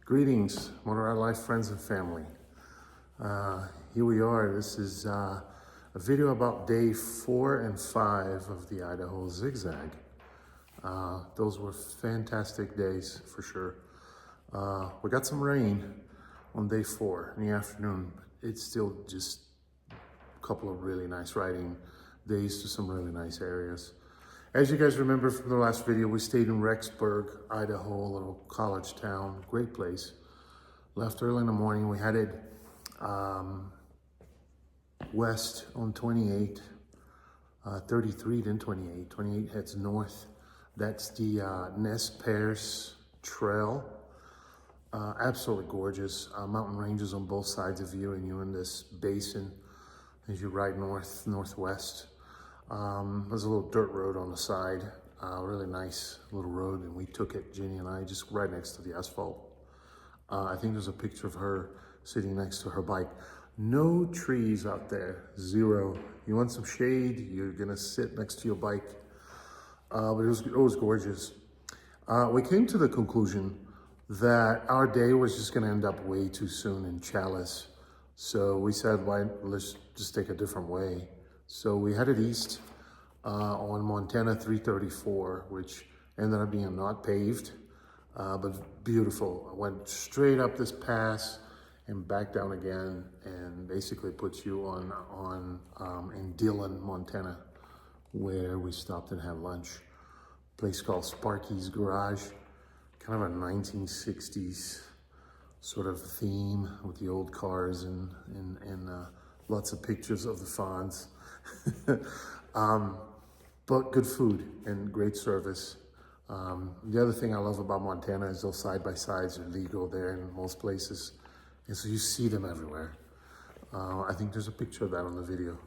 Greetings, Motor Life friends and family. Here we are. This is a video about day 4 and 5 of the Idaho Zig Zag. Those were fantastic days for sure. We got some rain on day 4 in the afternoon. It's still just a couple of really nice riding days to some really nice areas. As you guys remember from the last video, we stayed in Rexburg, Idaho, a little college town, great place. Left early in the morning. We headed west on 28, 33, then 28. 28 heads north. That's the Nez Perce Trail. Absolutely gorgeous. Mountain ranges on both sides of you, and you're in this basin as you ride northwest. There's a little dirt road on the side, really nice little road, and we took it, Jenny and I, just right next to the asphalt. I think there's a picture of her sitting next to her bike. No trees out there, zero. You want some shade, you're gonna sit next to your bike. But it was gorgeous. We came to the conclusion that our day was just gonna end up way too soon in Chalice. So we said, let's just take a different way. So we headed east on Montana 334, which ended up being not paved, but beautiful. I went straight up this pass and back down again, and basically puts you in Dillon, Montana, where we stopped and had lunch. A place called Sparky's Garage, kind of a 1960s sort of theme with the old cars and lots of pictures of the fawns. But good food and great service. The other thing I love about Montana is those side-by-sides are legal there in most places. And so you see them everywhere. I think there's a picture of that on the video.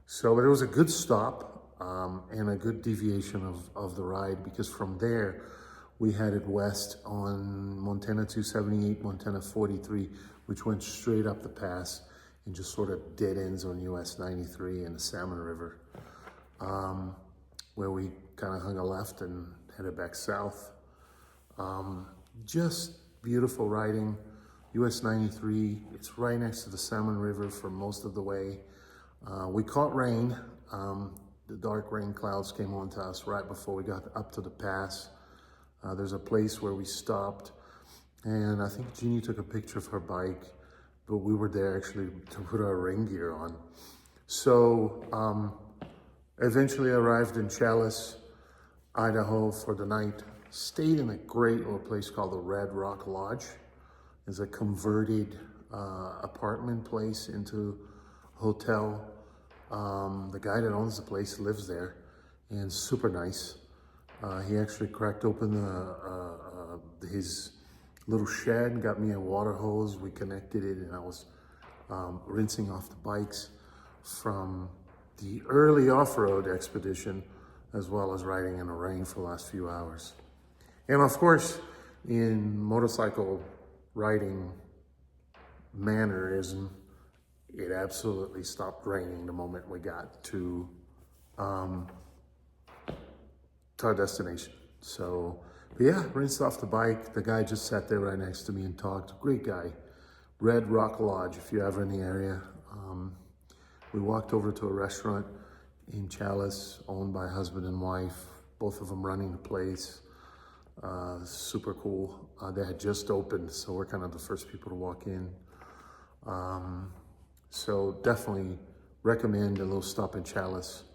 So but it was a good stop and a good deviation of the ride, because from there we headed west on Montana 278, Montana 43, which went straight up the pass and just sort of dead ends on US 93 and the Salmon River, where we kind of hung a left and headed back south. Just beautiful riding. US 93, it's right next to the Salmon River for most of the way. We caught rain. The dark rain clouds came onto us right before we got up to the pass. There's a place where we stopped, and I think Jeannie took a picture of her bike, but we were there actually to put our rain gear on. So eventually arrived in Chalice, Idaho for the night. Stayed in a great little place called the Red Rock Lodge. It's a converted apartment place into hotel. The guy that owns the place lives there, and super nice. He actually cracked open his little shed, got me a water hose, we connected it, and I was rinsing off the bikes from the early off-road expedition, as well as riding in the rain for the last few hours. And of course, in motorcycle riding mannerism, it absolutely stopped raining the moment we got to our destination. So, but yeah, rinsed off the bike. The guy just sat there right next to me and talked. Great guy. Red Rock Lodge, if you're ever in the area. We walked over to a restaurant in Chalice, owned by husband and wife, both of them running the place. Super cool. They had just opened, so we're kind of the first people to walk in. So definitely recommend a little stop in Chalice.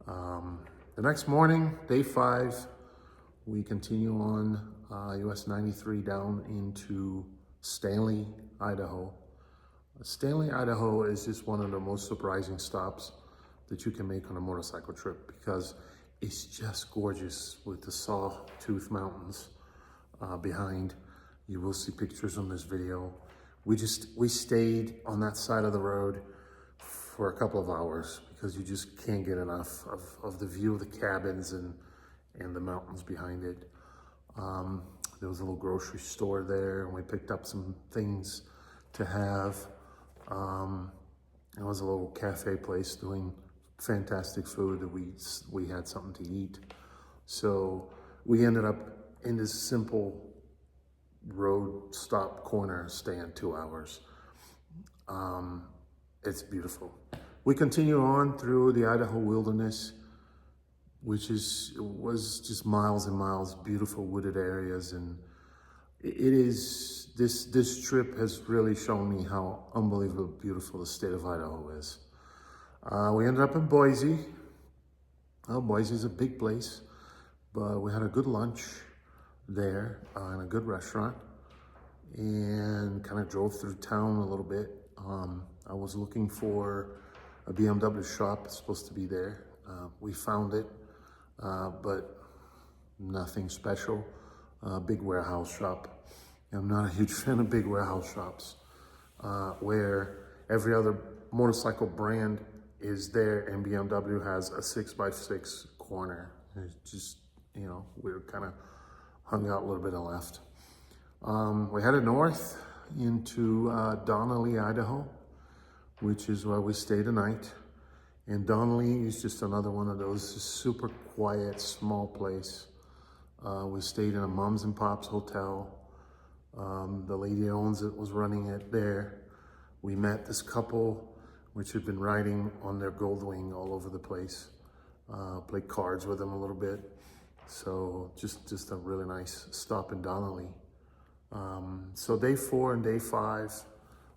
The next morning, day 5, we continue on US 93 down into Stanley, Idaho. Stanley, Idaho is just one of the most surprising stops that you can make on a motorcycle trip, because it's just gorgeous with the Sawtooth Mountains behind. You will see pictures on this video. We stayed on that side of the road for a couple of hours because you just can't get enough of the view of the cabins and the mountains behind it. There was a little grocery store there, and we picked up some things to have. It was a little cafe place doing fantastic food that we had something to eat. So we ended up in this simple road stop corner stand, 2 hours. It's beautiful. We continue on through the Idaho wilderness, which was just miles and miles, beautiful wooded areas. And this trip has really shown me how unbelievably beautiful the state of Idaho is. We ended up in Boise. Boise is a big place, but we had a good lunch there in a good restaurant and kind of drove through town a little bit. I was looking for a BMW shop. It's supposed to be there. We found it, but nothing special. Big warehouse shop. I'm not a huge fan of big warehouse shops where every other motorcycle brand is there and BMW has a 6x6 corner. It's just, we were kind of hung out a little bit and left. We headed north into Donnelly, Idaho, which is where we stayed a night. And Donnelly is just another one of those super quiet, small place. We stayed in a Moms and Pops hotel. The lady that owns it was running it there. We met this couple, which had been riding on their Goldwing all over the place. Played cards with them a little bit. So just a really nice stop in Donnelly. So day 4 and day 5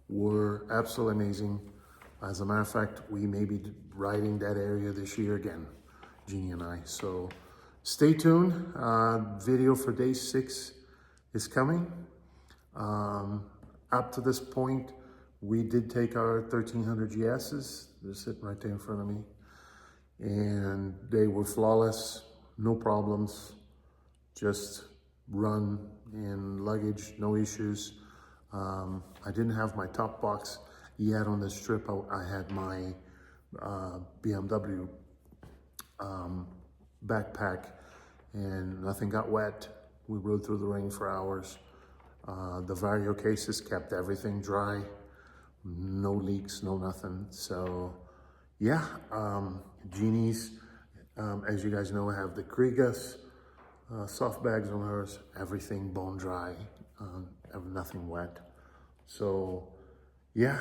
were absolutely amazing. As a matter of fact, we may be riding that area this year again, Jeannie and I. So stay tuned. Video for day 6 is coming. Up to this point, we did take our 1300 GSs. They're sitting right there in front of me. And they were flawless, no problems, just run in luggage, no issues. I didn't have my top box yet on this trip. I had my BMW backpack and nothing got wet. We rode through the rain for hours. The Vario cases kept everything dry. No leaks, no nothing. So yeah, Jeannie's, as you guys know, I have the Krigas soft bags on hers, everything bone dry, nothing wet. So yeah,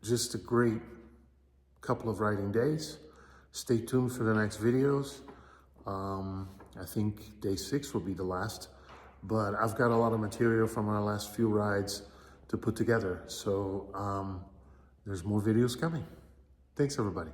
just a great couple of riding days. Stay tuned for the next videos. I think day 6 will be the last, but I've got a lot of material from our last few rides to put together. So there's more videos coming. Thanks, everybody.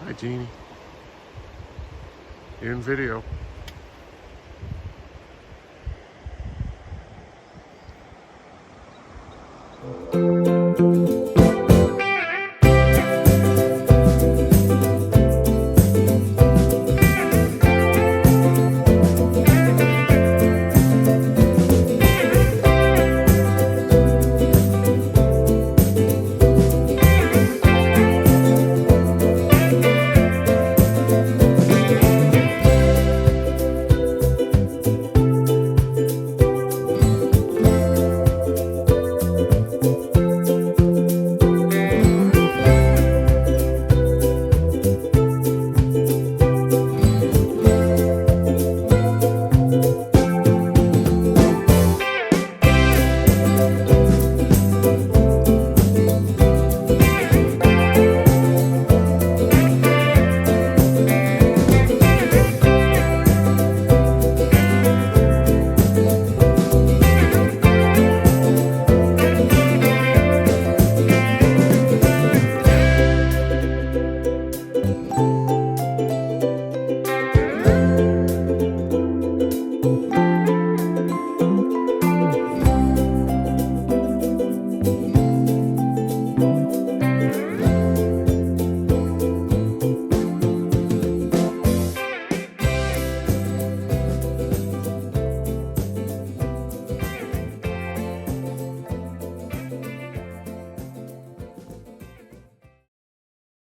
Hi, Jeannie. You're in video.